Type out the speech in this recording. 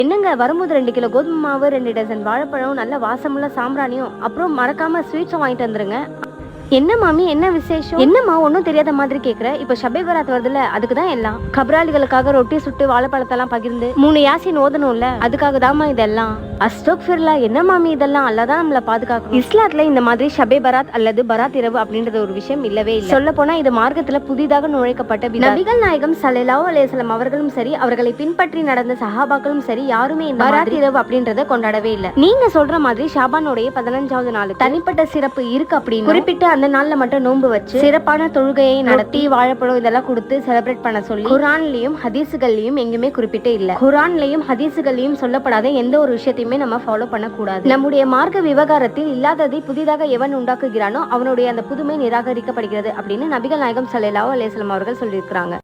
என்னங்க வரும்போது 2 கிலோ கோதுமை மாவு, 2 டசன் வாழைப்பழம், நல்ல வாசமுள்ள சாம்பிராணியும், அப்புறம் மறக்காம ஸ்வீட்ஸும் வாங்கிட்டு வந்துருங்க. என்ன மாமி, என்ன விசேஷம்? என்னம்மா ஒன்னும் தெரியாத மாதிரி கேக்குற? இப்ப ஷபே பராத் வருதுல, அதுக்குதான் எல்லாம். கபராளிகளுக்காக ரொட்டி சுட்டு வாழைப்பழத்தெல்லாம் பகிர்ந்து 3 யாசின் ஓதணும்ல, அதுக்காக தாமா இதெல்லாம். அஸ்தக்ஃபிருல்லா, என்ன மாமி இதெல்லாம்? அல்லாதான் நம்மள பாதுகாக்கணும். இஸ்லாத்துல இந்த மாதிரி ஷபே பராத் அல்லது பராத் இரவு அப்படின்றது ஒரு விஷயம் இல்லவே இல்லை. சொல்ல போனா இது மார்க்கத்துல புதிதாக நுழைக்கப்பட்ட நபிகள் நாயகம் ஸல்லல்லாஹு அலைஹி வஸல்லம் அவர்களும் சரி, அவர்களை பின்பற்றி நடந்த சஹாபாக்களும் சரி, யாருமே இந்த பராத் இரவு அப்படின்றத கொண்டாடவே இல்லை. நீங்க சொல்ற மாதிரி ஷாபானுடைய 15வது நாள் தனிப்பட்ட சிறப்பு இருக்கு அப்படின்னு குறிப்பிட்டு அந்த நாள்ல மட்டும் நோன்பு வச்சு சிறப்பான தொழுகையை நடத்தி வாழைப்பழம் இதெல்லாம் கொடுத்து செலிப்ரேட் பண்ண சொல்லி குர்ஆன்லயும் ஹதீஸ்கள்லயும் எங்குமே குறிப்பிட்டு இல்ல. குர்ஆன்லயும் ஹதீஸ்கள்லயும் சொல்லப்படாத எந்த ஒரு விஷயத்தையுமே நம்ம ஃபாலோ பண்ண கூடாது. நம்முடைய மார்க்க விவகாரத்தில் இல்லாததை புதிதாக எவன் உண்டாக்குகிறானோ அவனுடைய அந்த புதுமை நிராகரிக்கப்படுகிறது அப்படின்னு நபிகள் நாயகம் ஸல்லல்லாஹு அலைஹி வஸல்லம் அவர்கள் சொல்லியிருக்கிறாங்க.